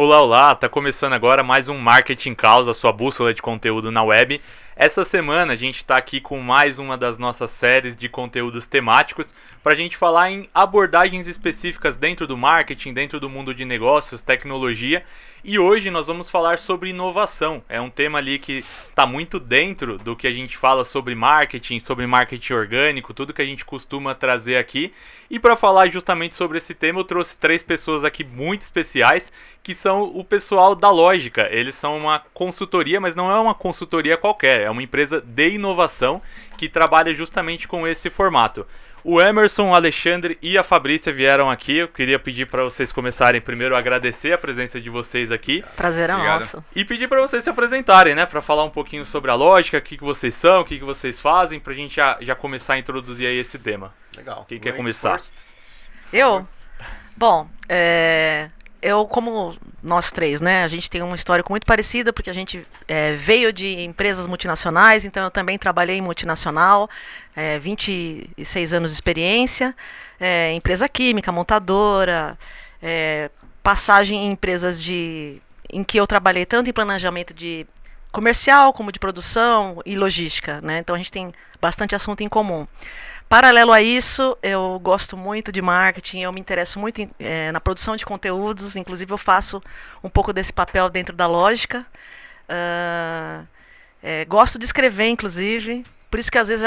Olá, olá! Tá começando agora mais um Marketing Causa, a sua bússola de conteúdo na web. Essa semana a gente está aqui com mais uma das nossas séries de conteúdos temáticos para a gente falar em abordagens específicas dentro do marketing, dentro do mundo de negócios, tecnologia. E hoje nós vamos falar sobre inovação. É um tema ali que está muito dentro do que a gente fala sobre marketing orgânico, tudo que a gente costuma trazer aqui. E para falar justamente sobre esse tema, eu trouxe 3 pessoas aqui muito especiais, que são o pessoal da Lógica. Eles são uma consultoria, mas não é uma consultoria qualquer, é uma empresa de inovação que trabalha justamente com esse formato. O Emerson, o Alexandre e a Fabrícia vieram aqui. Eu queria pedir para vocês começarem primeiro a agradecer a presença de vocês aqui. Prazer é nosso. E pedir para vocês se apresentarem, né? Para falar um pouquinho sobre a Lógica, o que vocês são, o que vocês fazem, para a gente já começar a introduzir aí esse tema. Legal. Quem quer começar? Eu? Bom, eu, como nós 3, né, a gente tem uma história muito parecida, porque a gente veio de empresas multinacionais, então eu também trabalhei em multinacional, 26 anos de experiência, empresa química, montadora, passagem em empresas em que eu trabalhei tanto em planejamento de comercial, como de produção e logística, né, então a gente tem bastante assunto em comum. Paralelo a isso, eu gosto muito de marketing, eu me interesso muito na produção de conteúdos, inclusive eu faço um pouco desse papel dentro da Lógica. Gosto de escrever, inclusive, por isso que às vezes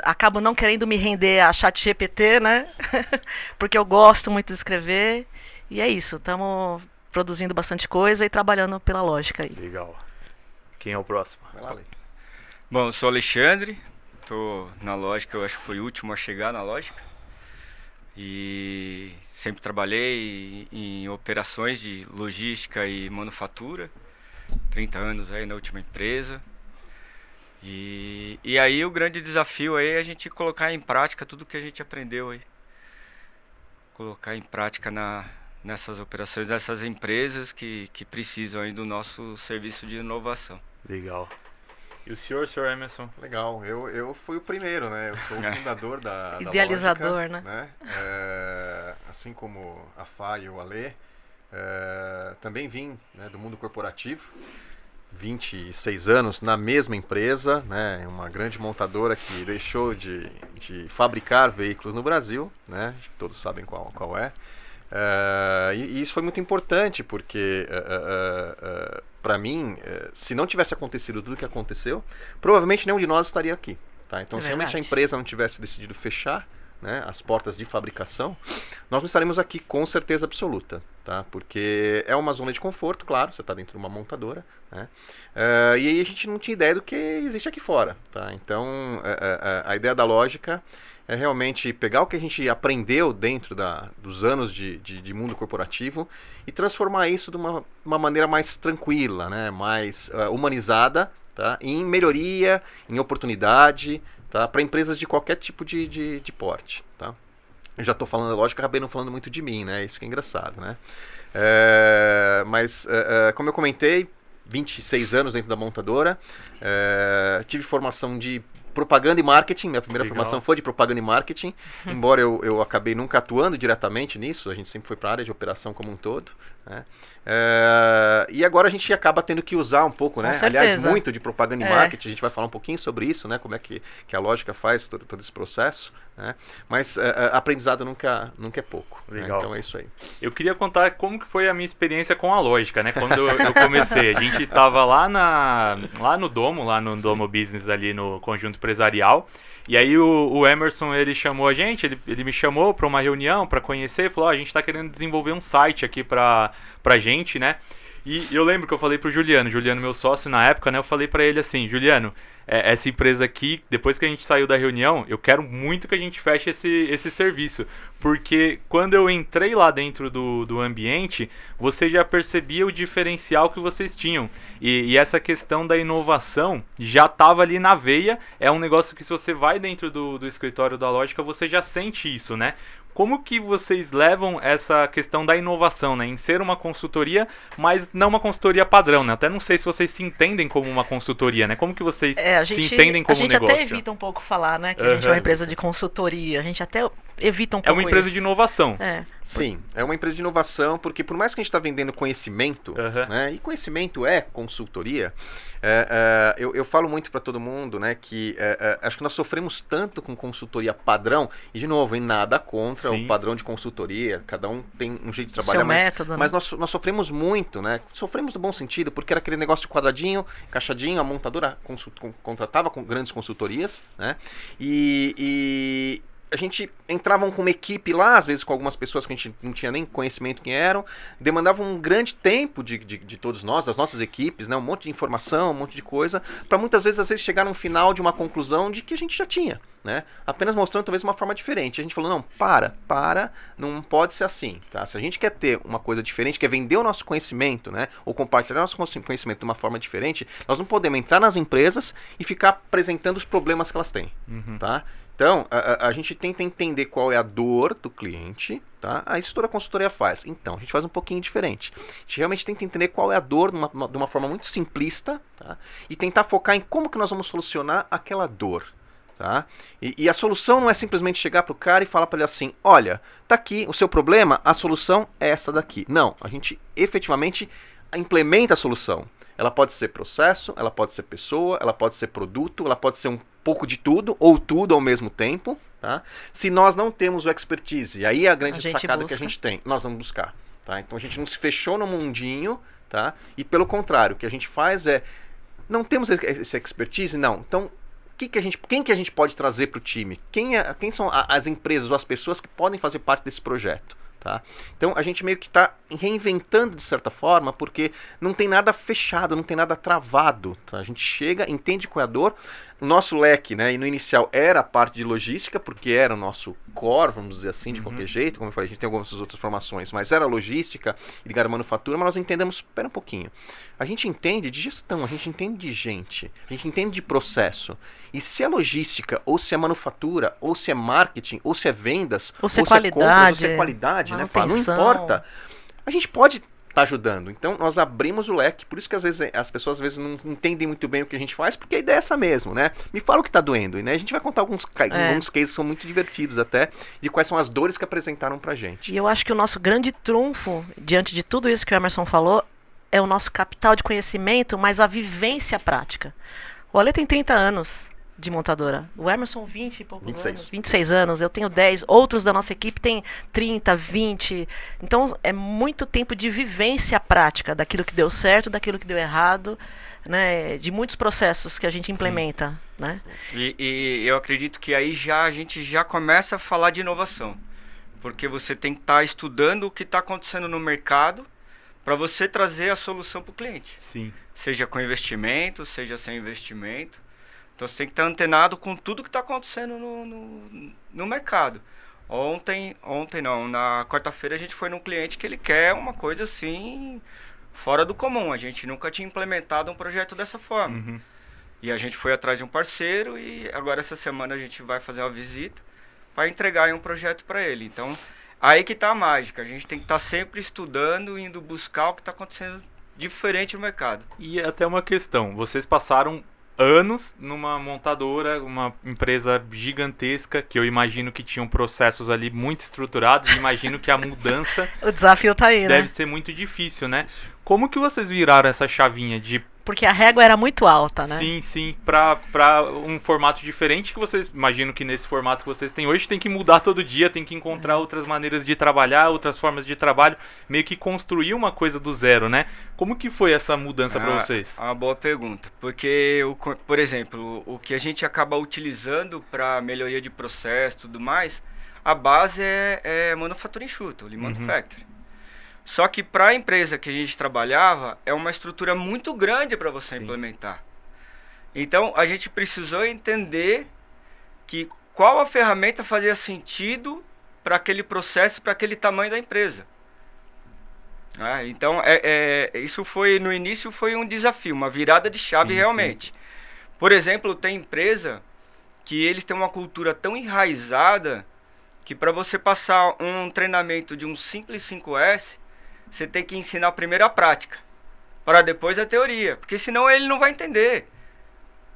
acabo não querendo me render a ChatGPT, né? Porque eu gosto muito de escrever, e é isso, estamos produzindo bastante coisa e trabalhando pela Lógica aí. Legal. Quem é o próximo? Vai lá, Ale. Bom, eu sou o Alexandre. Estou na Lógica, eu acho que fui o último a chegar na Lógica. E sempre trabalhei em operações de logística e manufatura. 30 anos aí na última empresa. E aí o grande desafio aí é a gente colocar em prática tudo que a gente aprendeu aí. Colocar em prática nessas operações, nessas empresas que precisam aí do nosso serviço de inovação. Legal. E o senhor Emerson? Legal, eu fui o primeiro, né? Eu sou o fundador da Idealizador, Lógica, né? Assim como a Fá e o Ale, também vim, né, do mundo corporativo, 26 anos na mesma empresa, né? Uma grande montadora que deixou de fabricar veículos no Brasil, né? Todos sabem qual é. E isso foi muito importante porque para mim, se não tivesse acontecido tudo o que aconteceu, provavelmente nenhum de nós estaria aqui, tá? Então, se realmente a empresa não tivesse decidido fechar, né, as portas de fabricação, nós não estaremos aqui com certeza absoluta, tá? Porque é uma zona de conforto, claro, você está dentro de uma montadora, né? E aí a gente não tinha ideia do que existe aqui fora, tá? Então, a ideia da Lógica é realmente pegar o que a gente aprendeu dentro dos anos de mundo corporativo e transformar isso de uma maneira mais tranquila, né? Mais humanizada, tá? Em melhoria, em oportunidade, tá? Para empresas de qualquer tipo de porte. Tá? Eu já estou falando da Lógica, acabei não falando muito de mim, né? Isso que é engraçado, né? Mas, como eu comentei, 26 anos dentro da montadora, tive formação de propaganda e marketing, minha primeira formação foi de propaganda e marketing, embora eu acabei nunca atuando diretamente nisso, a gente sempre foi para a área de operação como um todo, né? E agora a gente acaba tendo que usar um pouco, né? Aliás, muito de propaganda e marketing, a gente vai falar um pouquinho sobre isso, né? Como é que a Lógica faz todo esse processo, né? Mas aprendizado nunca é pouco. Legal. Né? Então é isso aí. Eu queria contar como que foi a minha experiência com a Lógica, né? Quando eu comecei, a gente estava lá no Domo, Domo Business ali no Conjunto Empresarial. E aí o Emerson, ele chamou a gente, ele me chamou para uma reunião para conhecer e falou, a gente está querendo desenvolver um site aqui pra gente, né? E eu lembro que eu falei pro Juliano, meu sócio na época, né? Eu falei para ele assim, Juliano, essa empresa aqui, depois que a gente saiu da reunião, eu quero muito que a gente feche esse serviço. Porque quando eu entrei lá dentro do ambiente, você já percebia o diferencial que vocês tinham. E essa questão da inovação já estava ali na veia. É um negócio que se você vai dentro do escritório da Lógica, você já sente isso, né? Como que vocês levam essa questão da inovação, né? Em ser uma consultoria, mas não uma consultoria padrão, né? Até não sei se vocês se entendem como uma consultoria, né? Como que vocês a se gente, entendem como a gente negócio. até evita um pouco falar, né, que a gente é uma empresa de consultoria. A gente até evita um pouco É uma empresa isso. de inovação. Sim, é uma empresa de inovação, porque por mais que a gente está vendendo conhecimento, né, e conhecimento é consultoria, eu falo muito para todo mundo, né, que acho que nós sofremos tanto com consultoria padrão, e de novo, em nada contra o padrão de consultoria, cada um tem um jeito de trabalhar, método, mas nós sofremos muito, né, sofremos no bom sentido, porque era aquele negócio de quadradinho, encaixadinho, a montadora contratava com grandes consultorias, né, e a gente entrava com uma equipe lá, às vezes com algumas pessoas que a gente não tinha nem conhecimento quem eram, demandava um grande tempo de todos nós, das nossas equipes, né, um monte de informação, um monte de coisa, para muitas vezes, às vezes, chegar no final de uma conclusão de que a gente já tinha, né, apenas mostrando talvez uma forma diferente. A gente falou, não, não pode ser assim, tá? Se a gente quer ter uma coisa diferente, quer vender o nosso conhecimento, né, ou compartilhar o nosso conhecimento de uma forma diferente, nós não podemos entrar nas empresas e ficar apresentando os problemas que elas têm, tá? Então, a gente tenta entender qual é a dor do cliente, tá? Isso toda a consultoria faz. Então, a gente faz um pouquinho diferente. A gente realmente tenta entender qual é a dor de uma forma muito simplista, tá? E tentar focar em como que nós vamos solucionar aquela dor, tá? E a solução não é simplesmente chegar pro cara e falar para ele assim, olha, tá aqui o seu problema, a solução é essa daqui. Não, a gente efetivamente implementa a solução. Ela pode ser processo, ela pode ser pessoa, ela pode ser produto, ela pode ser um pouco de tudo, ou tudo ao mesmo tempo, tá? Se nós não temos o expertise, e aí é a grande sacada que a gente tem, nós vamos buscar, tá? Então a gente não se fechou no mundinho, tá? E pelo contrário, o que a gente faz é, não temos esse expertise, não. Então, quem que a gente pode trazer para o time? Quem são as empresas ou as pessoas que podem fazer parte desse projeto? Tá? Então a gente meio que está reinventando de certa forma, porque não tem nada fechado, não tem nada travado, tá? A gente chega, entende qual é a dor. O nosso leque, né, e no inicial era a parte de logística, porque era o nosso core, vamos dizer assim, de qualquer jeito, como eu falei, a gente tem algumas outras formações, mas era logística ligada à manufatura, mas nós entendemos, espera um pouquinho, a gente entende de gestão, a gente entende de gente, a gente entende de processo, e se é logística, ou se é manufatura, ou se é marketing, ou se é vendas, ou se é qualidade, ou se é qualidade, né, não importa, a gente pode estar ajudando. Então nós abrimos o leque, por isso que às vezes as pessoas às vezes não entendem muito bem o que a gente faz, porque a ideia é essa mesmo, né? Me fala o que está doendo, né? A gente vai contar alguns cases que são muito divertidos até, de quais são as dores que apresentaram pra gente. E eu acho que o nosso grande trunfo, diante de tudo isso que o Emerson falou, é o nosso capital de conhecimento, mas a vivência prática. O Ale tem 30 anos de montadora. O Emerson, 20 e poucos 26. anos. 26 anos, eu tenho 10. Outros da nossa equipe têm 30, 20. Então, é muito tempo de vivência prática daquilo que deu certo, daquilo que deu errado, né? De muitos processos que a gente implementa, né? E eu acredito que aí a gente já começa a falar de inovação. Porque você tem que estar estudando o que está acontecendo no mercado para você trazer a solução para o cliente. Sim. Seja com investimento, seja sem investimento. Então você tem que estar antenado com tudo que está acontecendo no mercado. Na quarta-feira a gente foi num cliente que ele quer uma coisa assim, fora do comum. A gente nunca tinha implementado um projeto dessa forma. E a gente foi atrás de um parceiro e agora essa semana a gente vai fazer uma visita para entregar um projeto para ele. Então, aí que está a mágica. A gente tem que estar sempre estudando, indo buscar o que está acontecendo diferente no mercado. E até uma questão, vocês passaram anos numa montadora, uma empresa gigantesca, que eu imagino que tinham processos ali muito estruturados, imagino que a mudança o desafio tá aí, deve né? ser muito difícil, né? Como que vocês viraram essa chavinha de... Porque a régua era muito alta, né? Sim, pra um formato diferente que vocês, imagino que nesse formato que vocês têm hoje, tem que mudar todo dia, tem que encontrar outras maneiras de trabalhar, outras formas de trabalho, meio que construir uma coisa do zero, né? Como que foi essa mudança para vocês? Uma boa pergunta, porque, por exemplo, o que a gente acaba utilizando para melhoria de processo e tudo mais, a base é manufatura enxuta, o Lean Manufacturing. Só que para a empresa que a gente trabalhava, é uma estrutura muito grande para você implementar. Então, a gente precisou entender qual a ferramenta fazia sentido para aquele processo, para aquele tamanho da empresa. Então, isso no início foi um desafio, uma virada de chave realmente. Por exemplo, tem empresa que eles têm uma cultura tão enraizada que para você passar um treinamento de um simples 5S, você tem que ensinar primeiro a prática, para depois a teoria, porque senão ele não vai entender.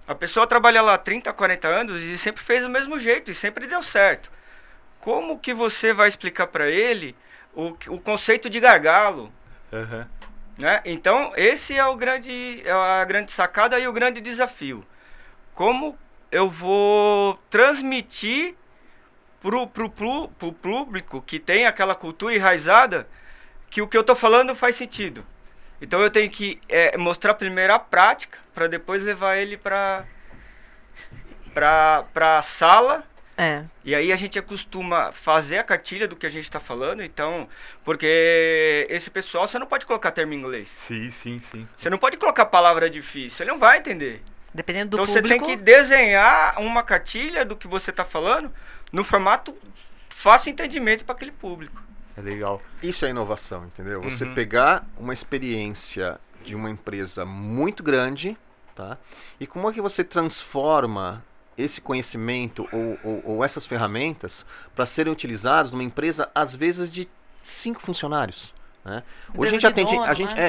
A pessoa trabalha lá 30, 40 anos e sempre fez do mesmo jeito e sempre deu certo. Como que você vai explicar para ele o conceito de gargalo? Uhum. Né? Então, esse é a grande sacada e o grande desafio. Como eu vou transmitir pro público que tem aquela cultura enraizada que o que eu estou falando faz sentido. Então, eu tenho que mostrar primeiro a prática para depois levar ele para a sala. E aí a gente costuma fazer a cartilha do que a gente está falando, então, porque esse pessoal, você não pode colocar termo em inglês. Sim. Você não pode colocar palavra difícil, ele não vai entender. Dependendo do então público... você tem que desenhar uma cartilha do que você está falando no formato fácil entendimento para aquele público. É legal. Isso é inovação, entendeu? Você pegar uma experiência de uma empresa muito grande, tá? E como é que você transforma esse conhecimento ou essas ferramentas para serem utilizados numa empresa, às vezes, de 5 funcionários. Né? Hoje a gente atende,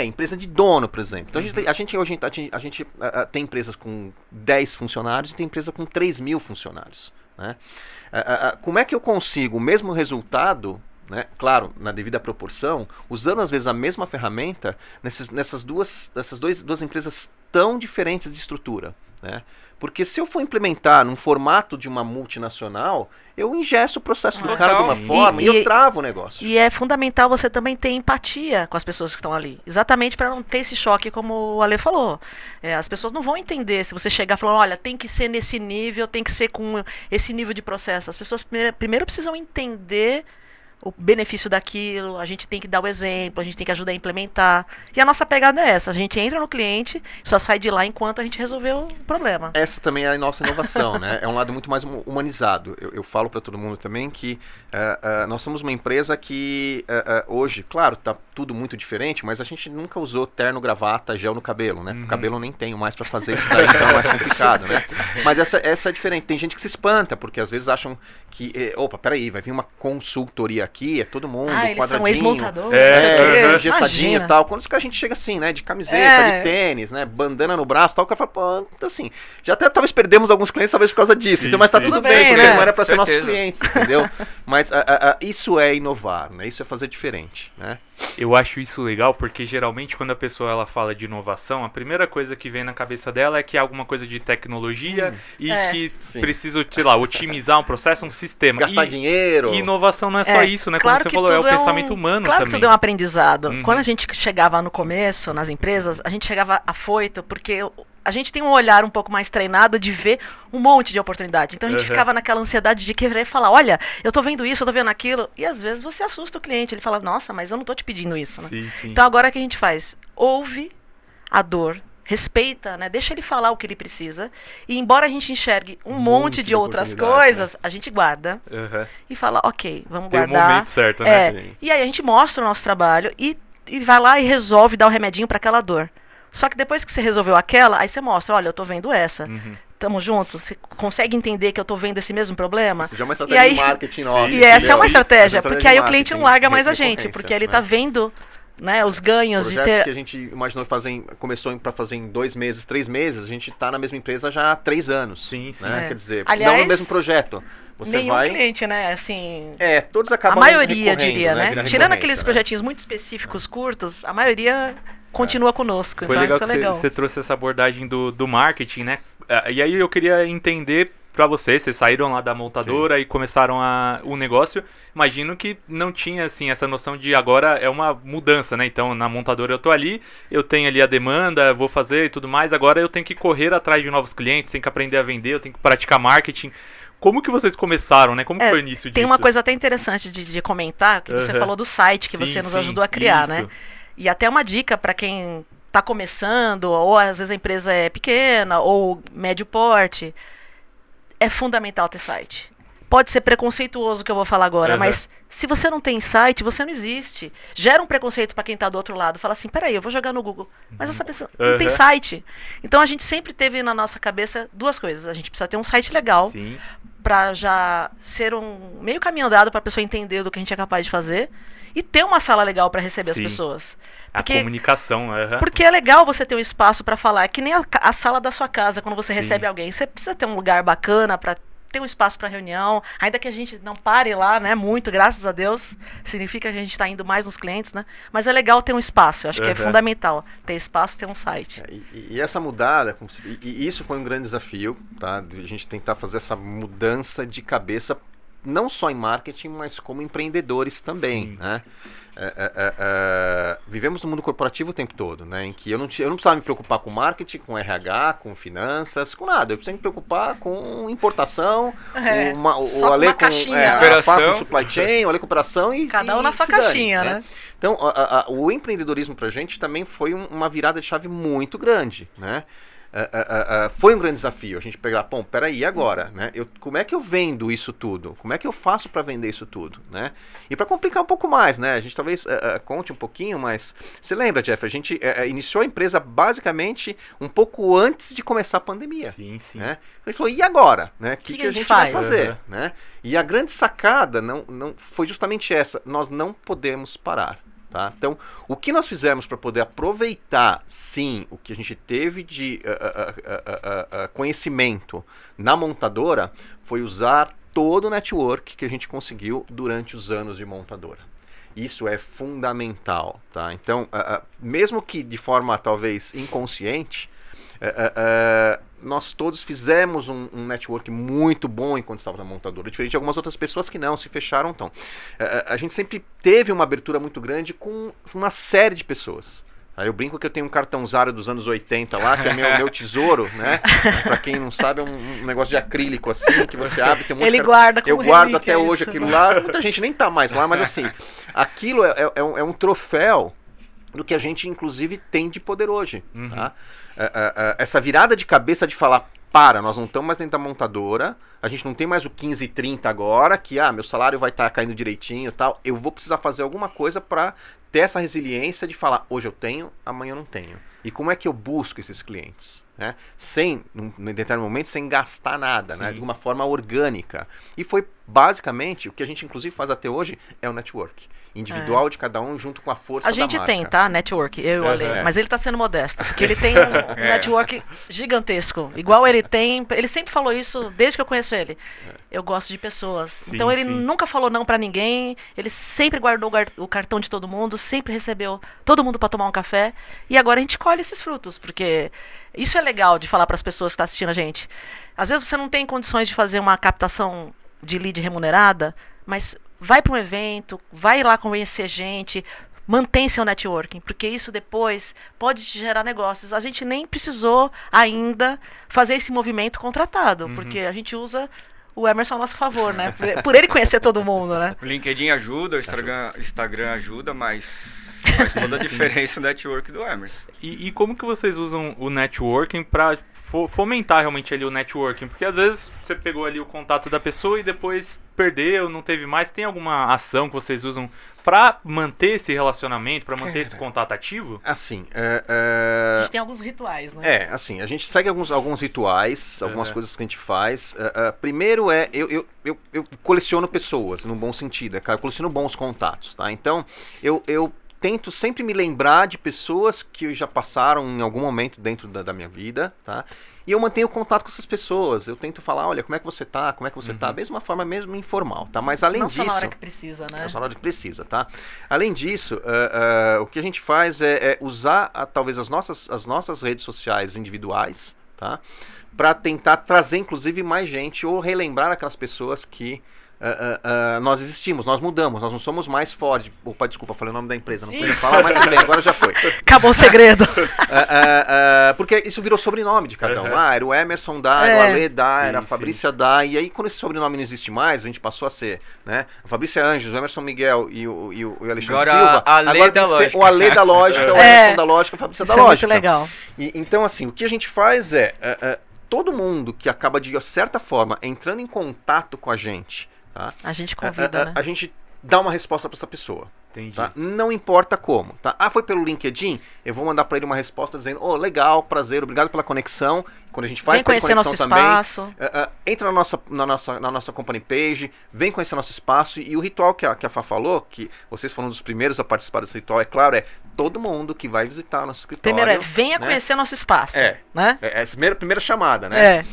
empresa de dono, por exemplo. Então a gente tem empresas com 10 funcionários e tem empresa com 3.000 funcionários. Né? Como é que eu consigo o mesmo resultado, né? Claro, na devida proporção, usando às vezes a mesma ferramenta nessas duas empresas tão diferentes de estrutura, né? Porque se eu for implementar num formato de uma multinacional, eu ingesto o processo do cara de uma forma e eu travo o negócio. E é fundamental você também ter empatia com as pessoas que estão ali. Exatamente para não ter esse choque, como o Ale falou. As pessoas não vão entender se você chegar falando, olha, tem que ser nesse nível, tem que ser com esse nível de processo. As pessoas primeiro precisam entender o benefício daquilo, a gente tem que dar o exemplo, a gente tem que ajudar a implementar. E a nossa pegada é essa, a gente entra no cliente, só sai de lá enquanto a gente resolveu o problema. Essa também é a nossa inovação, né? É um lado muito mais humanizado. Eu falo para todo mundo também que nós somos uma empresa que hoje, claro, tá tudo muito diferente, mas a gente nunca usou terno, gravata, gel no cabelo, né? O cabelo eu nem tenho mais para fazer isso daí, então é mais complicado, né? Mas essa é diferente. Tem gente que se espanta, porque às vezes acham que, opa, peraí, vai vir uma consultoria aqui, é todo mundo, eles quadradinho. são ex-montadores. Engessadinho e tal. Quando a gente chega assim, né, de camiseta, de tênis, né, bandana no braço e tal, o cara fala, pô, assim, já até talvez perdemos alguns clientes talvez por causa disso, então, mas tá tudo bem, porque né? não era para ser nossos clientes, entendeu? Mas isso é inovar, né, isso é fazer diferente, né. Eu acho isso legal porque geralmente quando a pessoa ela fala de inovação, a primeira coisa que vem na cabeça dela é que é alguma coisa de tecnologia e que precisa, sei lá, otimizar um processo, um sistema. Gastar dinheiro. E inovação não é só isso, né? Claro, como você falou, é o pensamento humano claro também. Que tudo é um aprendizado. Quando a gente chegava no começo, nas empresas, a gente chegava afoito porque a gente tem um olhar um pouco mais treinado de ver um monte de oportunidade. Então a gente ficava naquela ansiedade de querer falar, olha, eu tô vendo isso, eu tô vendo aquilo. E às vezes você assusta o cliente. Ele fala, nossa, mas eu não tô te pedindo isso. Né? Sim. Então agora o que a gente faz? Ouve a dor, respeita, né? Deixa ele falar o que ele precisa. E embora a gente enxergue um monte de outras coisas, a gente guarda e fala, ok, vamos guardar. Tem o momento certo, né? E aí a gente mostra o nosso trabalho e vai lá e resolve dar o remedinho para aquela dor. Só que depois que você resolveu aquela, aí você mostra, olha, eu tô vendo essa. Tamo junto? Você consegue entender que eu tô vendo esse mesmo problema? Isso já é uma estratégia de marketing nossa. E essa é uma estratégia, porque aí o cliente não larga mais a gente, porque ele tá vendo, né, os ganhos de ter... que a gente imaginou começou para fazer em 2 meses, 3 meses, a gente tá na mesma empresa já há 3 anos. Sim. Né? Quer dizer, aliás, não no mesmo projeto. Você nenhum cliente, né, assim... todos acabam a maioria, diria, né? Tirando aqueles né? projetinhos muito específicos, curtos, a maioria... continua conosco. Foi então legal isso que é legal. Você trouxe essa abordagem do marketing, né? E aí eu queria entender para vocês saíram lá da montadora e começaram o negócio. Imagino que não tinha assim essa noção de agora é uma mudança, né? Então na montadora eu tô ali, eu tenho ali a demanda, vou fazer e tudo mais. Agora eu tenho que correr atrás de novos clientes, tenho que aprender a vender, eu tenho que praticar marketing. Como que vocês começaram, né? Como foi o início disso? Tem uma coisa até interessante de comentar, que você falou do site que você nos ajudou a criar, né? E até uma dica para quem está começando, ou às vezes a empresa é pequena, ou médio porte, é fundamental ter site. Pode ser preconceituoso o que eu vou falar agora, mas se você não tem site, você não existe. Gera um preconceito para quem está do outro lado. Fala assim, peraí, eu vou jogar no Google, mas essa pessoa não tem site. Então a gente sempre teve na nossa cabeça 2 coisas. A gente precisa ter um site legal para já ser um meio caminho andado para a pessoa entender do que a gente é capaz de fazer e ter uma sala legal para receber as Sim. pessoas. A comunicação, Porque é legal você ter um espaço para falar, é que nem a sala da sua casa, quando você Sim. recebe alguém, você precisa ter um lugar bacana para ter um espaço para reunião, ainda que a gente não pare lá, né, muito, graças a Deus, significa que a gente está indo mais nos clientes, né, mas é legal ter um espaço, eu acho que é fundamental, ter espaço, ter um site. E essa mudada, e isso foi um grande desafio, tá, de a gente tentar fazer essa mudança de cabeça, não só em marketing, mas como empreendedores também, Sim. né. Vivemos no mundo corporativo o tempo todo, né, em que eu não precisava me preocupar com marketing, com RH, com finanças, com nada. Eu precisava me preocupar com importação, só o Ale uma caixinha, com supply chain, o Ale com operação e cada um na sua se dane, caixinha, né? Então, o empreendedorismo pra gente também foi uma virada de chave muito grande, né? Foi um grande desafio a gente pegar, bom, peraí, e agora, né? Como é que eu vendo isso tudo? Como é que eu faço para vender isso tudo, né? E para complicar um pouco mais, né? A gente talvez conte um pouquinho, mas você lembra, Jeff, a gente iniciou a empresa basicamente um pouco antes de começar a pandemia. Sim, sim. Né? A gente falou, e agora? Né? O que a gente vai faz? fazer? Né? E a grande sacada não foi justamente essa, nós não podemos parar. Tá? Então, o que nós fizemos para poder aproveitar, sim, o que a gente teve de conhecimento na montadora, foi usar todo o network que a gente conseguiu durante os anos de montadora. Isso é fundamental. Tá? Então, mesmo que de forma talvez inconsciente, nós todos fizemos um network muito bom enquanto estava na montadora, diferente de algumas outras pessoas que não, se fecharam. Então, a gente sempre teve uma abertura muito grande com uma série de pessoas. Aí eu brinco que eu tenho um cartãozário dos anos 80 lá, que é meu tesouro, né? Pra quem não sabe, é um negócio de acrílico assim, que você abre, tem um monte Ele de guarda como eu guardo relíquia até hoje isso, aquilo né? lá, muita gente nem tá mais lá, mas assim, aquilo é um troféu do que a gente, inclusive, tem de poder hoje. Uhum. Tá? Essa virada de cabeça de falar, nós não estamos mais dentro da montadora, a gente não tem mais o 15,30 agora, que meu salário vai estar caindo direitinho e tal, eu vou precisar fazer alguma coisa para ter essa resiliência de falar, hoje eu tenho, amanhã eu não tenho. E como é que eu busco esses clientes? Né? Num determinado momento, sem gastar nada, né? De uma forma orgânica. E foi basicamente, o que a gente inclusive faz até hoje, é o network. Individual de cada um, junto com a força da marca. A gente tem, tá? Network, eu e o Ale. Mas ele tá sendo modesto, porque ele tem um network gigantesco. Igual ele tem, ele sempre falou isso desde que eu conheço ele. Eu gosto de pessoas. Sim, então ele sim. nunca falou não pra ninguém, ele sempre guardou o cartão de todo mundo, sempre recebeu todo mundo pra tomar um café. E agora a gente colhe esses frutos, porque isso é legal de falar pras pessoas que estão assistindo a gente. Às vezes você não tem condições de fazer uma captação de lead remunerada, mas vai para um evento, vai lá conhecer gente, mantém seu networking, porque isso depois pode te gerar negócios. A gente nem precisou ainda fazer esse movimento contratado, porque a gente usa o Emerson a nosso favor, né? Por ele conhecer todo mundo, né? O LinkedIn ajuda, o Instagram ajuda, mas faz toda a diferença o network do Emerson. E como que vocês usam o networking para fomentar realmente ali o networking? Porque às vezes você pegou ali o contato da pessoa e depois perdeu, não teve mais. Tem alguma ação que vocês usam para manter esse relacionamento, para manter esse contato ativo? Assim, A gente tem alguns rituais, né? assim, a gente segue alguns rituais, algumas coisas que a gente faz. Primeiro eu coleciono pessoas, no bom sentido, eu coleciono bons contatos, tá? Então, eu tento sempre me lembrar de pessoas que já passaram em algum momento dentro da minha vida, tá? E eu mantenho contato com essas pessoas. Eu tento falar, olha, como é que você tá? Como é que você tá? Mesmo uma forma mesmo informal, tá? Mas além disso... Não só na hora que precisa, né? Não só na hora que precisa, tá? Além disso, o que a gente faz é usar talvez as nossas redes sociais individuais, tá? Para tentar trazer, inclusive, mais gente ou relembrar aquelas pessoas que nós existimos, nós mudamos, nós não somos mais Ford. Opa, desculpa, falei o nome da empresa, não podia falar, mas tudo bem, agora já foi. Acabou o segredo. Porque isso virou sobrenome de cada um. Era o Emerson da, era o Ale da, era a Fabrícia da, e aí quando esse sobrenome não existe mais, a gente passou a ser, né? A Fabrícia Anjos, o Emerson Miguel e o Alexandre Agora, Silva. agora tem que ser o Ale da Lógica, o Emerson da Lógica, a Fabrícia da Isso é Lógica. muito legal. Então, assim, o que a gente faz todo mundo que acaba de certa forma entrando em contato com a gente, tá? A gente convida, né? A gente dá uma resposta para essa pessoa. Entendi. Tá? Não importa como, tá? Ah, foi pelo LinkedIn? Eu vou mandar para ele uma resposta dizendo, legal, prazer, obrigado pela conexão. Quando a gente faz vem conhecer nosso espaço. Entra na nossa company page, vem conhecer nosso espaço. E o ritual que a Fá falou, que vocês foram um dos primeiros a participar desse ritual, é claro, é todo mundo que vai visitar nosso escritório. Primeiro venha conhecer nosso espaço. Né? É a primeira chamada, né?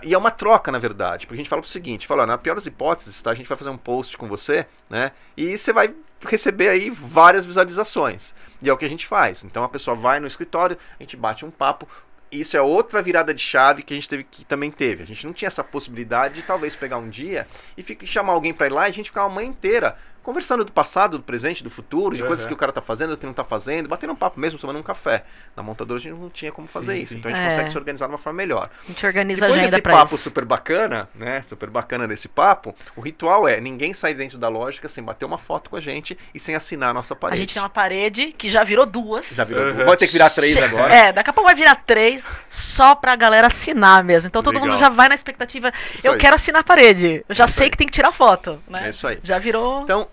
E é uma troca, na verdade. Porque a gente fala o seguinte, na pior das hipóteses, tá? A gente vai fazer um post com você, né? E você vai receber aí várias visualizações. E é o que a gente faz. Então a pessoa vai no escritório, a gente bate um papo. Isso é outra virada de chave que a gente também teve. A gente não tinha essa possibilidade de talvez pegar um dia e chamar alguém para ir lá e a gente ficar uma manhã inteira conversando do passado, do presente, do futuro, de coisas que o cara tá fazendo, do que não tá fazendo, batendo um papo mesmo, tomando um café. Na montadora a gente não tinha como fazer isso. Então a gente consegue se organizar de uma forma melhor. A gente organiza depois a agenda desse pra papo isso. super bacana, né? Super bacana desse papo, o ritual é ninguém sair dentro da lógica sem bater uma foto com a gente e sem assinar a nossa parede. A gente tem uma parede que já virou 2. Já virou 2. Vai ter que virar 3 agora. Daqui a pouco vai virar 3 só pra galera assinar mesmo. Então todo mundo já vai na expectativa, eu quero assinar a parede. Eu já sei que tem que tirar foto, né? É isso aí. Já virou... Então,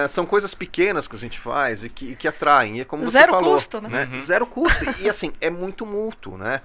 são coisas pequenas que a gente faz e que atraem. E é como você Zero falou. custo, né? Zero custo. E assim, é muito mútuo, né?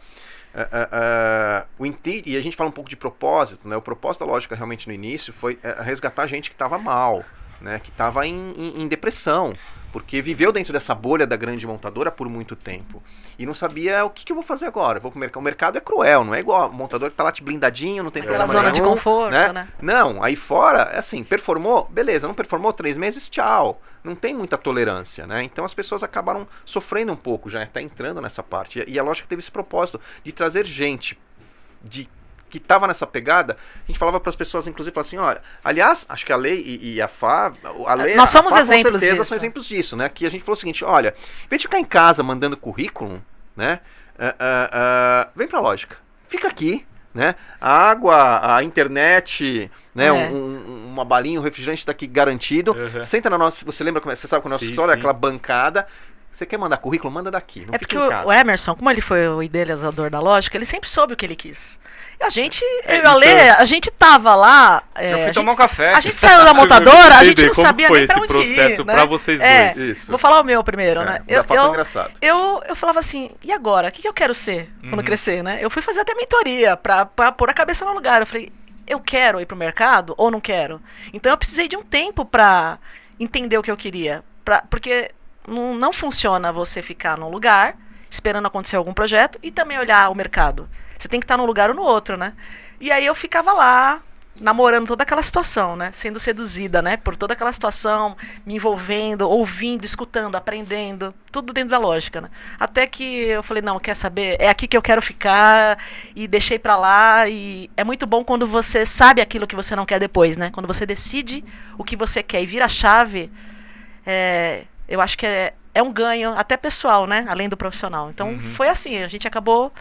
E a gente fala um pouco de propósito, né? O propósito da lógica realmente no início foi resgatar gente que estava mal, né? Que estava em depressão, porque viveu dentro dessa bolha da grande montadora por muito tempo e não sabia o que eu vou fazer agora. Eu vou pro mercado. O mercado é cruel, não é igual o montador que tá lá te blindadinho, não tem aquela problema zona de conforto, né? Não, aí fora, assim, performou, beleza, não performou 3 meses, tchau. Não tem muita tolerância, né? Então as pessoas acabaram sofrendo um pouco, já até entrando nessa parte. E a lógica teve esse propósito de trazer gente que estava nessa pegada. A gente falava para as pessoas, inclusive, assim, olha, aliás, acho que a Lei e a Fá, nós somos exemplos com certeza disso. são exemplos disso, né? Que a gente falou o seguinte, olha, em vez de ficar em casa mandando currículo, né? Vem para a lógica, fica aqui, né? A água, a internet, né? Uma balinha, um refrigerante está aqui garantido. Senta na nossa, você lembra como você sabe com a nossa história, aquela bancada. Você quer mandar currículo? Manda daqui, não fica em casa. O Emerson, como ele foi o idealizador da lógica, ele sempre soube o que ele quis. E a gente, eu e a Lê, a gente tava lá... eu fui tomar um café. A gente saiu da montadora, a gente não sabia nem pra onde ir. Como foi esse processo pra vocês dois? Isso. Vou falar o meu primeiro, né? Foi engraçado. Eu falava assim, e agora? O que eu quero ser quando crescer, né? Eu fui fazer até mentoria pra pôr a cabeça no lugar. Eu falei, eu quero ir pro mercado ou não quero? Então eu precisei de um tempo pra entender o que eu queria. Porque... Não funciona você ficar num lugar esperando acontecer algum projeto e também olhar o mercado. Você tem que estar num lugar ou no outro, né? E aí eu ficava lá, namorando toda aquela situação, né? Sendo seduzida, né? Por toda aquela situação, me envolvendo, ouvindo, escutando, aprendendo, tudo dentro da lógica, né? Até que eu falei, não, quer saber? É aqui que eu quero ficar e deixei pra lá. E é muito bom quando você sabe aquilo que você não quer depois, né? Quando você decide o que você quer e vira a chave, eu acho que é um ganho até pessoal, né? Além do profissional. Então foi assim, a gente acabou...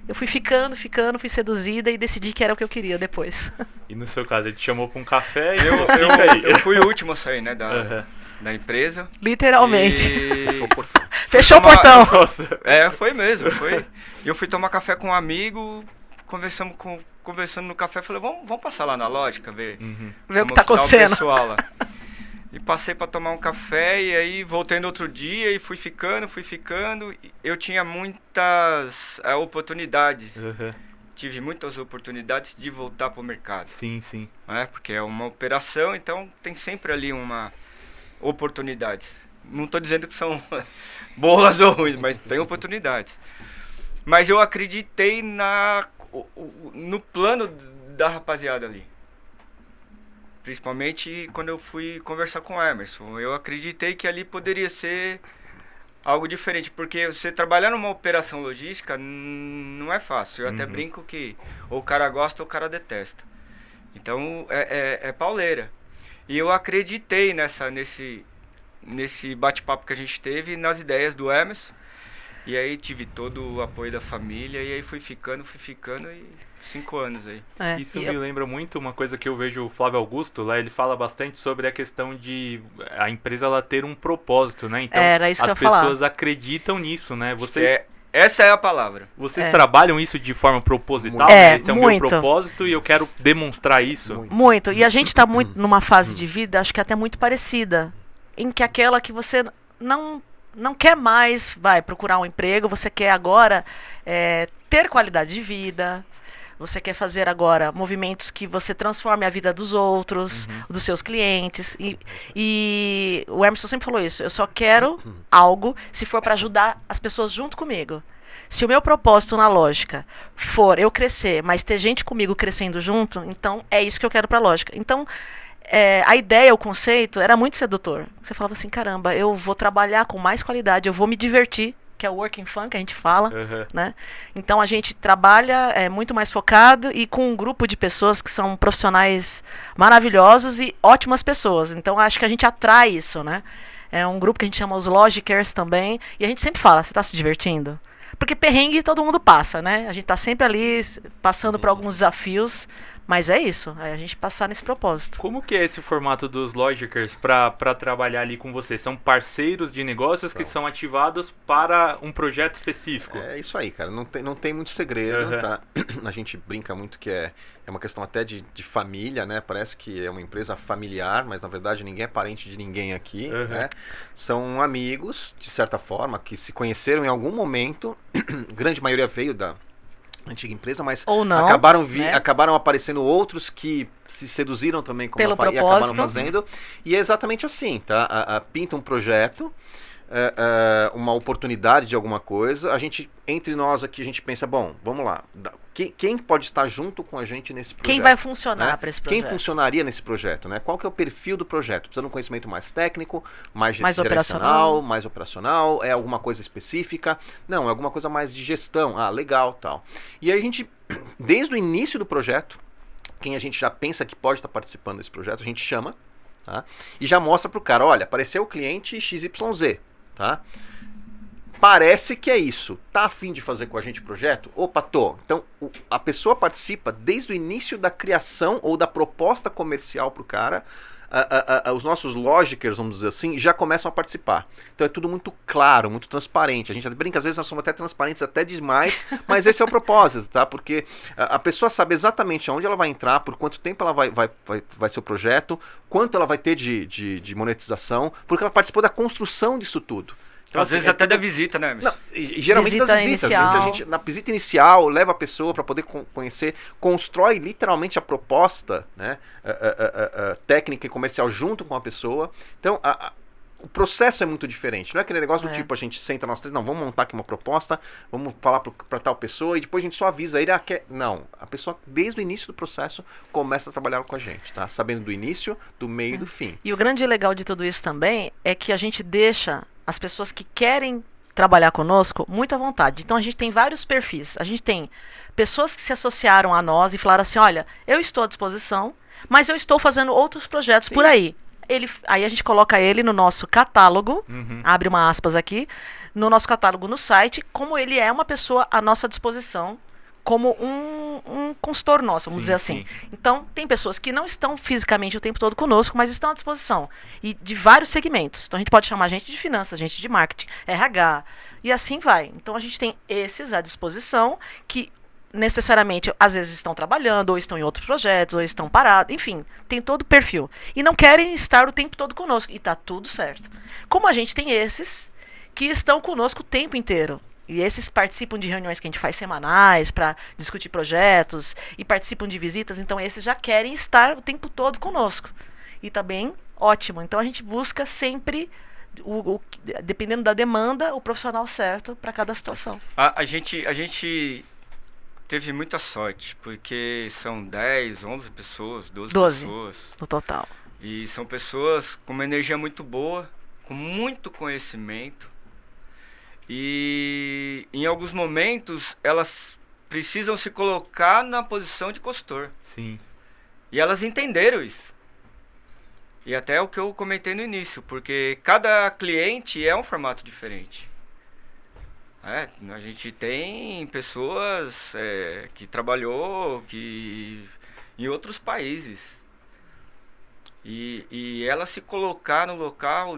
Eu fui ficando, fui seduzida e decidi que era o que eu queria depois. E no seu caso, ele te chamou pra um café e eu fui o último a sair, né? Da empresa. Literalmente. E... Fechou o portão. Foi mesmo. E eu fui tomar café com um amigo, conversando no café, falei, vamos passar lá na lógica, ver o que tá acontecendo. O pessoal lá. E passei para tomar um café e aí voltei no outro dia e fui ficando. Eu tinha muitas oportunidades. Tive muitas oportunidades de voltar para o mercado. Sim. Porque é uma operação, então tem sempre ali uma oportunidade. Não estou dizendo que são boas ou ruins, mas tem oportunidades. Mas eu acreditei no plano da rapaziada ali. Principalmente quando eu fui conversar com o Emerson. Eu acreditei que ali poderia ser algo diferente. Porque você trabalhar numa operação logística não é fácil. Eu até brinco que ou o cara gosta ou o cara detesta. Então é pauleira. E eu acreditei nesse bate-papo que a gente teve, nas ideias do Emerson. E aí tive todo o apoio da família. E aí fui ficando e 5 anos aí. Isso me lembra muito uma coisa que eu vejo o Flávio Augusto, lá ele fala bastante sobre a questão de a empresa ela ter um propósito, né? Então as pessoas acreditam nisso, né? Essa é a palavra. Vocês trabalham isso de forma proposital? Né? Esse é o meu propósito e eu quero demonstrar isso. Muito. E a gente está muito numa fase de vida, acho que até muito parecida. em que aquela que você não quer mais vai procurar um emprego, você quer agora ter qualidade de vida, você quer fazer agora movimentos que você transforme a vida dos outros, dos seus clientes. E o Emerson sempre falou isso, eu só quero algo se for para ajudar as pessoas junto comigo. Se o meu propósito na lógica for eu crescer, mas ter gente comigo crescendo junto, então é isso que eu quero para a lógica. Então, a ideia, o conceito era muito sedutor. Você falava assim, caramba, eu vou trabalhar com mais qualidade, eu vou me divertir, que é o working fun que a gente fala, né? Então a gente trabalha muito mais focado e com um grupo de pessoas que são profissionais maravilhosos e ótimas pessoas. Então acho que a gente atrai isso, né? É um grupo que a gente chama os Logicers também, e a gente sempre fala, você está se divertindo? Porque perrengue todo mundo passa, né? A gente está sempre ali passando por alguns desafios, mas é isso, é a gente passar nesse propósito. Como que é esse formato dos Logicers para trabalhar ali com vocês? São parceiros de negócios que são ativados para um projeto específico? É isso aí, cara. Não tem muito segredo, tá? A gente brinca muito que é uma questão até de família, né? Parece que é uma empresa familiar, mas na verdade ninguém é parente de ninguém aqui, né? São amigos, de certa forma, que se conheceram em algum momento. A grande maioria veio da antiga empresa, mas ou não, acabaram aparecendo outros que se seduziram também como e acabaram fazendo. E é exatamente assim, tá? Pinta um projeto, uma oportunidade de alguma coisa, a gente, entre nós aqui, a gente pensa, bom, vamos lá, quem pode estar junto com a gente nesse projeto? Quem vai funcionar, né, para esse projeto? Quem funcionaria nesse projeto, né? Qual que é o perfil do projeto? Precisa de um conhecimento mais técnico, mais gerencial, mais operacional, é alguma coisa específica? Não, é alguma coisa mais de gestão, legal, tal. E aí a gente, desde o início do projeto, quem a gente já pensa que pode estar participando desse projeto, a gente chama, tá? E já mostra pro cara, olha, apareceu o cliente XYZ, tá? Parece que é isso. Tá a fim de fazer com a gente o projeto? Opa, tô. Então, a pessoa participa desde o início da criação ou da proposta comercial pro cara. Os nossos logicers, vamos dizer assim, já começam a participar. Então é tudo muito claro, muito transparente. A gente brinca, às vezes nós somos até transparentes, até demais, mas esse é o propósito, tá? Porque a pessoa sabe exatamente aonde ela vai entrar, por quanto tempo ela vai ser o projeto, quanto ela vai ter de monetização, porque ela participou da construção disso tudo. Então, às vezes até da visita, né? Não, geralmente das visitas. A gente, na visita inicial, leva a pessoa para poder conhecer, constrói literalmente a proposta, né, técnica e comercial junto com a pessoa. Então, o processo é muito diferente. Não é aquele negócio do tipo, a gente senta nós três, não, vamos montar aqui uma proposta, vamos falar para tal pessoa e depois a gente só avisa ele, não, a pessoa desde o início do processo começa a trabalhar com a gente, tá? Sabendo do início, do meio e do fim. E o grande legal de tudo isso também é que a gente deixa as pessoas que querem trabalhar conosco muito à vontade. Então a gente tem vários perfis. A gente tem pessoas que se associaram a nós e falaram assim, olha, eu estou à disposição, mas eu estou fazendo outros projetos por aí. Aí a gente coloca ele no nosso catálogo, abre uma aspas aqui, no nosso catálogo no site, como ele é uma pessoa à nossa disposição, como um consultor nosso, vamos dizer assim. Então, tem pessoas que não estão fisicamente o tempo todo conosco, mas estão à disposição. E de vários segmentos. Então, a gente pode chamar gente de finanças, gente de marketing, RH, e assim vai. Então, a gente tem esses à disposição, que necessariamente, às vezes, estão trabalhando, ou estão em outros projetos, ou estão parados, enfim, tem todo o perfil. E não querem estar o tempo todo conosco. E está tudo certo. Como a gente tem esses que estão conosco o tempo inteiro. E esses participam de reuniões que a gente faz semanais para discutir projetos e participam de visitas, então esses já querem estar o tempo todo conosco. E tá bem ótimo. Então a gente busca sempre, dependendo da demanda, o profissional certo para cada situação. A gente teve muita sorte, porque são 10, 11 pessoas, 12 pessoas. No total. E são pessoas com uma energia muito boa, com muito conhecimento. E em alguns momentos elas precisam se colocar na posição de consultor. Sim. E elas entenderam isso. E até o que eu comentei no início, porque cada cliente é um formato diferente. A gente tem pessoas que trabalhou em outros países. E ela se colocar no local,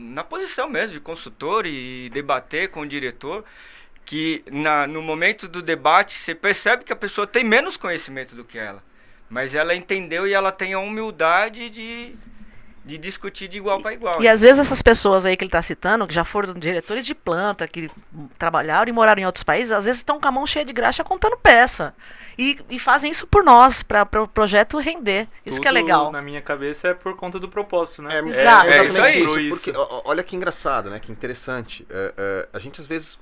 na posição mesmo de consultor e debater com o diretor, que no momento do debate você percebe que a pessoa tem menos conhecimento do que ela, mas ela entendeu e ela tem a humildade de discutir de igual para igual. E às vezes essas pessoas aí que ele está citando, que já foram diretores de planta, que trabalharam e moraram em outros países, às vezes estão com a mão cheia de graxa contando peça. E fazem isso por nós, para o projeto render. Isso que é legal. Na minha cabeça é por conta do propósito, né? Exato. É isso aí. isso, porque olha que engraçado, né? Que interessante. A gente às vezes,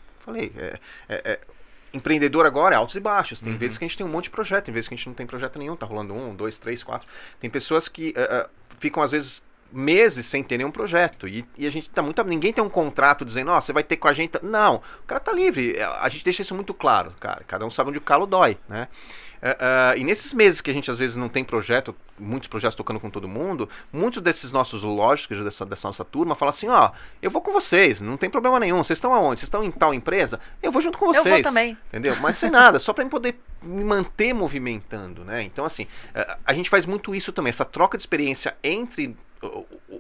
empreendedor agora é altos e baixos. Tem vezes que a gente tem um monte de projeto, tem vezes que a gente não tem projeto nenhum, tá rolando 1, 2, 3, 4. Tem pessoas que ficam às vezes meses sem ter nenhum projeto. E a gente tá ninguém tem um contrato dizendo, você vai ter com a gente. Não, o cara tá livre. A gente deixa isso muito claro, cara. Cada um sabe onde o calo dói, né? E nesses meses que a gente às vezes não tem projeto, muitos projetos tocando com todo mundo, muitos desses nossos lógicos dessa nossa turma falam assim, eu vou com vocês, não tem problema nenhum, vocês estão aonde? Vocês estão em tal empresa? Eu vou junto com vocês. Eu vou também. Entendeu? Mas sem nada, só para poder me manter movimentando, né? Então assim, a gente faz muito isso também, essa troca de experiência entre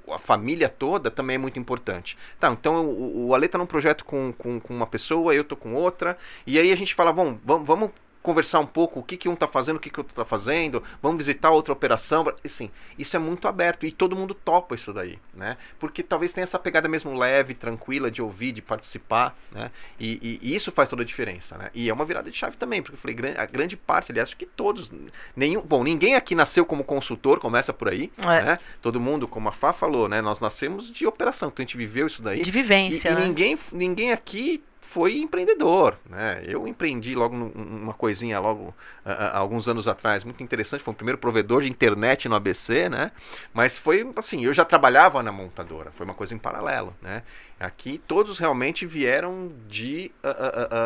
a família toda também é muito importante. Tá, então o Ale tá num projeto com uma pessoa, eu tô com outra, e aí a gente fala, bom, vamos conversar um pouco o que um tá fazendo, o que o outro tá fazendo, vamos visitar outra operação, assim, isso é muito aberto e todo mundo topa isso daí, né? Porque talvez tenha essa pegada mesmo leve, tranquila de ouvir, de participar, né? E isso faz toda a diferença, né? E é uma virada de chave também, porque eu falei, a grande parte, aliás, acho que todos, ninguém aqui nasceu como consultor, começa por aí, né? Todo mundo, como a Fá falou, né? Nós nascemos de operação, então a gente viveu isso daí. De vivência, e né? ninguém aqui foi empreendedor, né? Eu empreendi logo uma coisinha há alguns anos atrás, muito interessante, foi o primeiro provedor de internet no ABC, né? Mas foi assim, eu já trabalhava na montadora, foi uma coisa em paralelo, né? Aqui todos realmente vieram de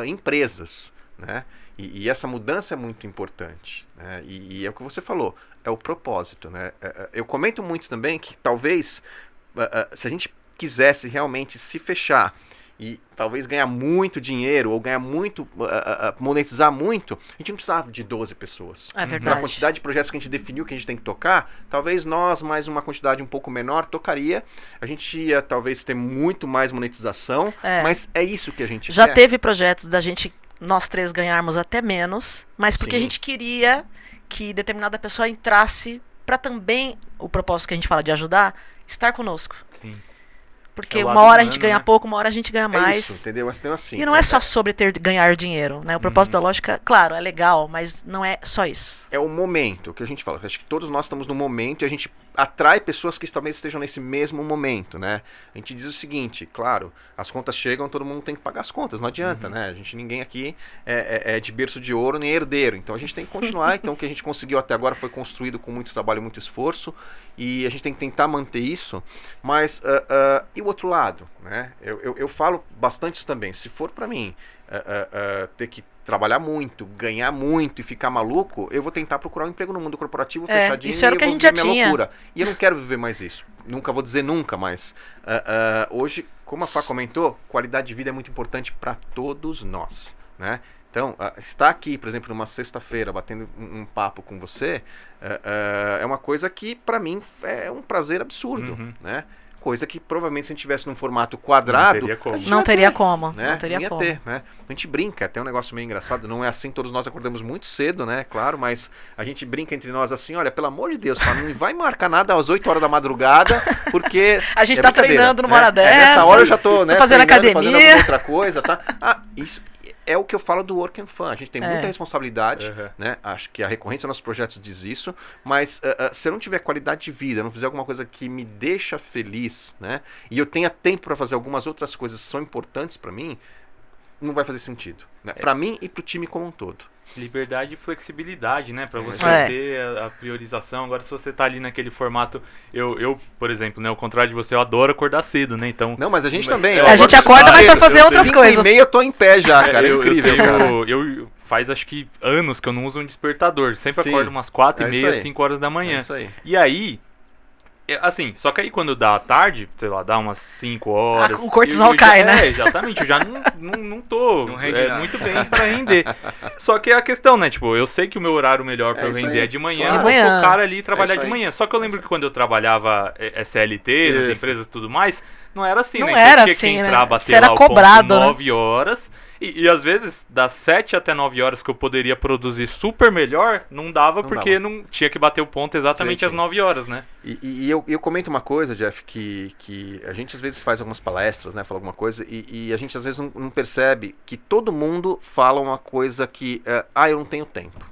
empresas, né? E essa mudança é muito importante, né? E é o que você falou, é o propósito, né? Eu comento muito também que talvez se a gente quisesse realmente se fechar e talvez ganhar muito dinheiro ou ganhar muito, monetizar muito, a gente não precisava de 12 pessoas. É verdade. Para a quantidade de projetos que a gente definiu que a gente tem que tocar, talvez nós, mais uma quantidade um pouco menor, tocaria. A gente ia talvez ter muito mais monetização, mas é isso que a gente já quer. Teve projetos da gente, nós três ganharmos até menos, mas porque a gente queria que determinada pessoa entrasse para também, o propósito que a gente fala de ajudar, estar conosco. Sim. Porque uma hora a gente ganha pouco, uma hora a gente ganha mais. Isso, entendeu? Então, assim, e não é só sobre ganhar dinheiro, né? O propósito da lógica, claro, é legal, mas não é só isso. É o momento que a gente fala. Acho que todos nós estamos no momento e a gente atrai pessoas que talvez estejam nesse mesmo momento, né? A gente diz o seguinte, claro, as contas chegam, todo mundo tem que pagar as contas, não adianta, né? Ninguém aqui é de berço de ouro nem herdeiro, então a gente tem que continuar. Então o que a gente conseguiu até agora foi construído com muito trabalho e muito esforço e a gente tem que tentar manter isso, mas e o outro lado, né? Eu falo bastante isso também, se for para mim ter que trabalhar muito, ganhar muito e ficar maluco, eu vou tentar procurar um emprego no mundo corporativo fechadinho isso era e o que eu a vou gente já viver minha tinha. loucura. E eu não quero viver mais isso. Nunca vou dizer nunca, mas hoje, como a Fá comentou, qualidade de vida é muito importante para todos nós, né? Então, estar aqui, por exemplo, numa sexta-feira, batendo um papo com você, é uma coisa que, para mim, é um prazer absurdo, né? Coisa que provavelmente se a gente tivesse num formato quadrado, não teria como, né? não teria como. Né? A gente brinca, até um negócio meio engraçado, não é assim, todos nós acordamos muito cedo, né? Claro, mas a gente brinca entre nós assim, olha, pelo amor de Deus, não vai marcar nada às 8 horas da madrugada, porque a gente tá treinando numa hora dessa. Nessa hora eu já tô, né, fazendo academia, fazendo alguma outra coisa, tá? Isso é o que eu falo do Work and Fun. A gente tem muita responsabilidade, né? Acho que a recorrência dos nossos projetos diz isso, mas se eu não tiver qualidade de vida, não fizer alguma coisa que me deixa feliz, né? E eu tenha tempo para fazer algumas outras coisas que são importantes para mim, não vai fazer sentido, né? Para mim e para o time como um todo. Liberdade e flexibilidade, né? Pra você ter a priorização. Agora, se você tá ali naquele formato... Eu, por exemplo, né? Ao contrário de você, eu adoro acordar cedo, né? Então... Não, mas a gente também. A gente acorda, mas pra fazer outras coisas. 5h30 eu tô em pé já, cara. É incrível, cara. Eu faz, acho que, anos que eu não uso um despertador. Sempre acordo umas 4h30, 5 horas da manhã. É isso aí. E aí... Assim, só que aí quando dá a tarde, sei lá, dá umas 5 horas... o cortisol cai, né? Exatamente, eu já não tô não rende muito bem pra render. Só que é a questão, né, tipo, eu sei que o meu horário melhor pra eu render é de manhã, eu vou focar ali e trabalhar de manhã. Só que eu lembro que quando eu trabalhava SLT, nas empresas e tudo mais, não era assim, não né? era então, assim, tinha que entrar, né? bater Você era lá o cobrado, ponto 9 horas... E às vezes, das 7 até 9 horas que eu poderia produzir super melhor, não dava porque não tinha que bater o ponto exatamente às 9 horas, né? E eu comento uma coisa, Jeff, que a gente às vezes faz algumas palestras, né, fala alguma coisa, e a gente às vezes não percebe que todo mundo fala uma coisa que, eu não tenho tempo.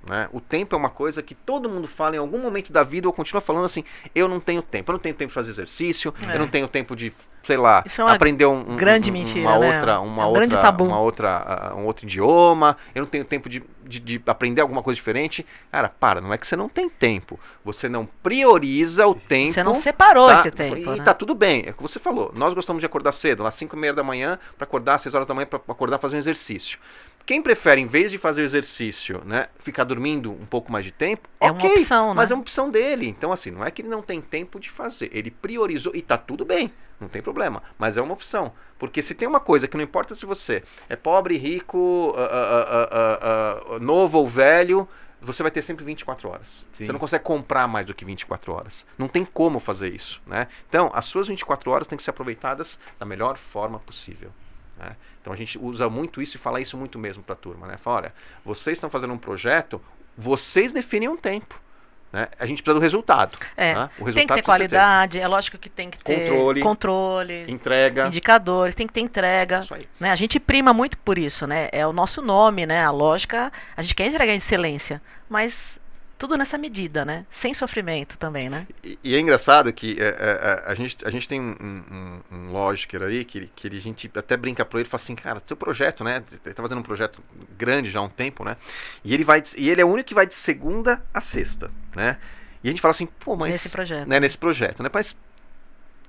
Né? O tempo é uma coisa que todo mundo fala em algum momento da vida, ou continua falando assim, eu não tenho tempo de fazer exercício, eu não tenho tempo de, sei lá, aprender grande mentira, um outro idioma, eu não tenho tempo de aprender alguma coisa diferente. Cara, não é que você não tem tempo, você não prioriza o tempo. Você não separou esse tempo. E tá tudo bem, é o que você falou, nós gostamos de acordar cedo, às 5h30 da manhã, para acordar às 6 horas da manhã, para acordar fazer um exercício. Quem prefere, em vez de fazer exercício, né, ficar dormindo um pouco mais de tempo, uma opção, né? Mas é uma opção dele. Então, assim, não é que ele não tem tempo de fazer. Ele priorizou e tá tudo bem, não tem problema. Mas é uma opção. Porque se tem uma coisa que não importa se você é pobre, rico, novo ou velho, você vai ter sempre 24 horas. Sim. Você não consegue comprar mais do que 24 horas. Não tem como fazer isso, né? Então, as suas 24 horas têm que ser aproveitadas da melhor forma possível. Né? Então a gente usa muito isso e fala isso muito mesmo para a turma, né? Fala, olha, vocês estão fazendo um projeto, vocês definem um tempo, né? A gente precisa do resultado. Né? O resultado tem que ter qualidade, é lógico que tem que ter controle, entrega, indicadores, tem que ter entrega. Isso aí. Né? A gente prima muito por isso, né? É o nosso nome, né? A lógica, a gente quer entregar excelência, mas tudo nessa medida, né? Sem sofrimento também, né? E é engraçado que a gente tem um logiker aí que a gente até brinca pro ele e fala assim, cara, seu projeto, né? Ele tá fazendo um projeto grande já há um tempo, né? E ele é o único que vai de segunda a sexta, né? E a gente fala assim, pô, mas... Nesse projeto. Né, nesse projeto, né? Mas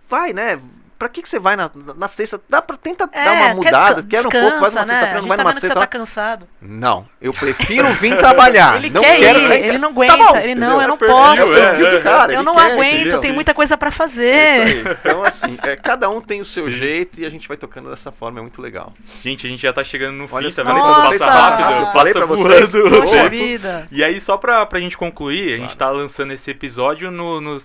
vai, né? Pra que você vai na sexta? Tenta dar uma mudada, quer um pouco, faz uma sexta-feira, não vai numa sexta. Você tá cansado. Não, eu prefiro vir trabalhar. Ele ele não aguenta, tá bom, eu não posso. Eu não aguento, entendeu? Tem muita coisa pra fazer. É isso aí. Então, assim, cada um tem o seu jeito e a gente vai tocando dessa forma, é muito legal. Gente, a gente já tá chegando no fim, tá vendo? Passa rápido, falei pra vocês. Poxa vida. E aí, só pra gente concluir, a gente tá lançando esse episódio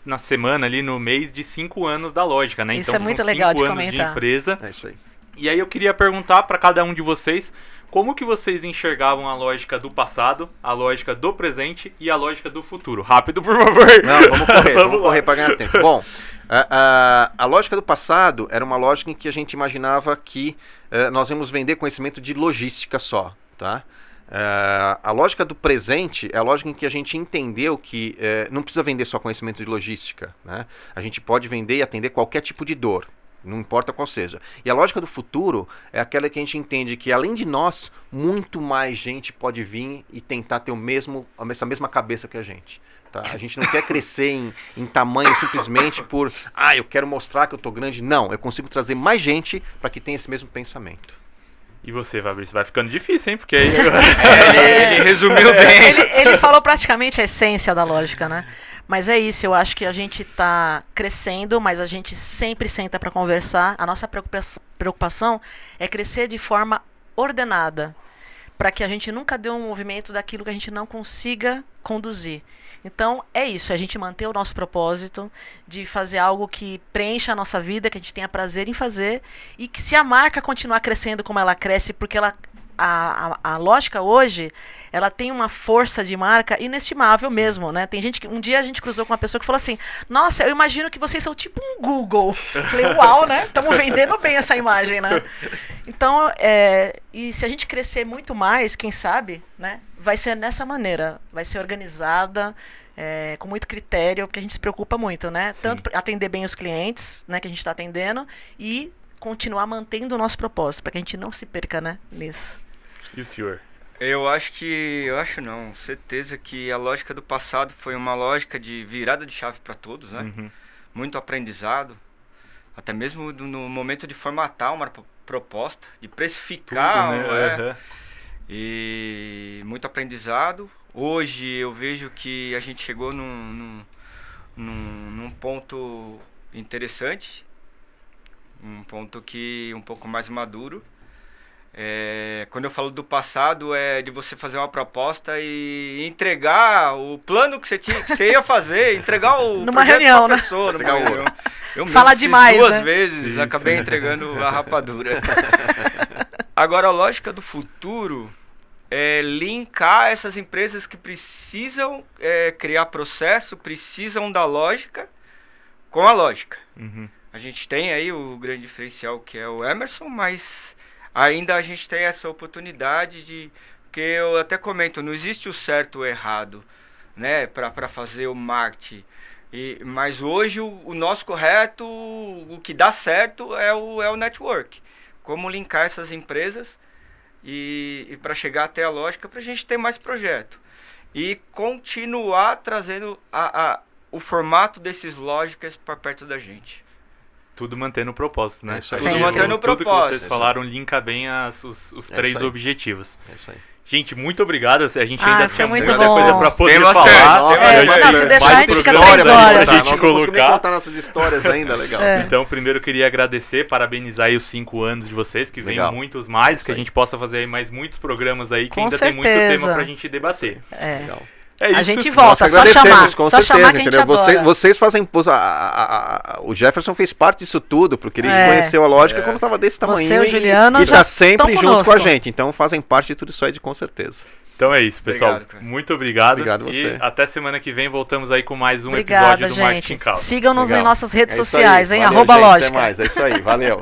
na semana ali, no mês de 5 anos da Lógica, né? Isso então, é muito são legal 5 de anos comentar. de empresa. É isso aí. E aí eu queria perguntar para cada um de vocês como que vocês enxergavam a lógica do passado, a lógica do presente e a lógica do futuro. Rápido, por favor. Não, vamos correr para ganhar tempo. Bom, a lógica do passado era uma lógica em que a gente imaginava que nós íamos vender conhecimento de logística só, tá? A lógica do presente é a lógica em que a gente entendeu que não precisa vender só conhecimento de logística, né? A gente pode vender e atender qualquer tipo de dor. Não importa qual seja. E a lógica do futuro é aquela que a gente entende que, além de nós, muito mais gente pode vir e tentar ter essa mesma cabeça que a gente. Tá? A gente não quer crescer em tamanho simplesmente por, eu quero mostrar que eu tô grande. Não, eu consigo trazer mais gente para que tenha esse mesmo pensamento. E você, Fabrício, vai ficando difícil, hein? Porque aí... ele resumiu bem. Ele falou praticamente a essência da lógica, né? Mas é isso, eu acho que a gente está crescendo, mas a gente sempre senta para conversar. A nossa preocupação é crescer de forma ordenada, para que a gente nunca dê um movimento daquilo que a gente não consiga conduzir. Então, é isso, a gente manter o nosso propósito de fazer algo que preencha a nossa vida, que a gente tenha prazer em fazer, e que se a marca continuar crescendo como ela cresce, porque a lógica hoje, ela tem uma força de marca inestimável. Sim. Mesmo, né? Tem gente que, um dia a gente cruzou com uma pessoa que falou assim, nossa, eu imagino que vocês são tipo um Google. Eu falei, uau, né? Estamos vendendo bem essa imagem, né? Então, e se a gente crescer muito mais, quem sabe, né? Vai ser nessa maneira, vai ser organizada, com muito critério, porque a gente se preocupa muito, né? Sim. Tanto atender bem os clientes, né, que a gente está atendendo, e continuar mantendo o nosso propósito, para que a gente não se perca, né, nisso. E o senhor? Eu acho não, certeza que a lógica do passado foi uma lógica de virada de chave para todos, né? Uhum. Muito aprendizado, até mesmo no momento de formatar uma proposta, de precificar, tudo, né? Uhum. E muito aprendizado. Hoje eu vejo que a gente chegou num ponto interessante, um ponto que um pouco mais maduro. Quando eu falo do passado, é de você fazer uma proposta e entregar o plano que você ia fazer, entregar o numa reunião, pra pessoa, né? Numa reunião. Eu Falar mesmo demais, fiz duas né? vezes, Isso. acabei entregando a rapadura. Agora, a lógica do futuro é linkar essas empresas que precisam criar processo, precisam da lógica com a lógica. Uhum. A gente tem aí o grande diferencial que é o Emerson, mas ainda a gente tem essa oportunidade de... Porque eu até comento, não existe o certo ou o errado, né, para fazer o marketing. Mas hoje o nosso correto, o que dá certo é o network. Como linkar essas empresas e para chegar até a lógica para a gente ter mais projeto. E continuar trazendo o formato desses lógicas para perto da gente. Tudo mantendo o propósito, né? Tudo mantendo o propósito. Tudo que vocês falaram linka bem os três objetivos. É isso aí. Gente, muito obrigado. A gente ainda foi tinha muito muita bom. coisa pra poder Tem falar. bastante. Nossa, se deixar, mais a gente fica programa 3 horas. pra gente Nós não conseguimos colocar. contar nossas histórias ainda, legal. Então, primeiro eu queria agradecer, parabenizar aí os 5 anos de vocês, que venham Legal. muitos mais, Isso que a aí. gente possa fazer aí mais muitos programas aí, que Com ainda tem muito certeza. tema pra gente debater. É. Legal. É isso. A gente Nós volta, que só agradecemos, chamar. com Só certeza, chamar que a gente entendeu? adora. Vocês fazem... o Jefferson fez parte disso tudo, porque ele conheceu a lógica quando estava desse tamanho. Você e o Juliano e já tá sempre tão junto com a conosco. gente. Então fazem parte de tudo isso aí, com certeza. Então é isso, pessoal. Obrigado, cara. Muito obrigado. Obrigado você. E até semana que vem voltamos aí com mais um Obrigada, episódio do Marketing gente. Causa. Sigam-nos em Legal. nossas redes É isso aí. sociais, hein? Valeu, @lógica. gente, até mais. É isso aí. Valeu.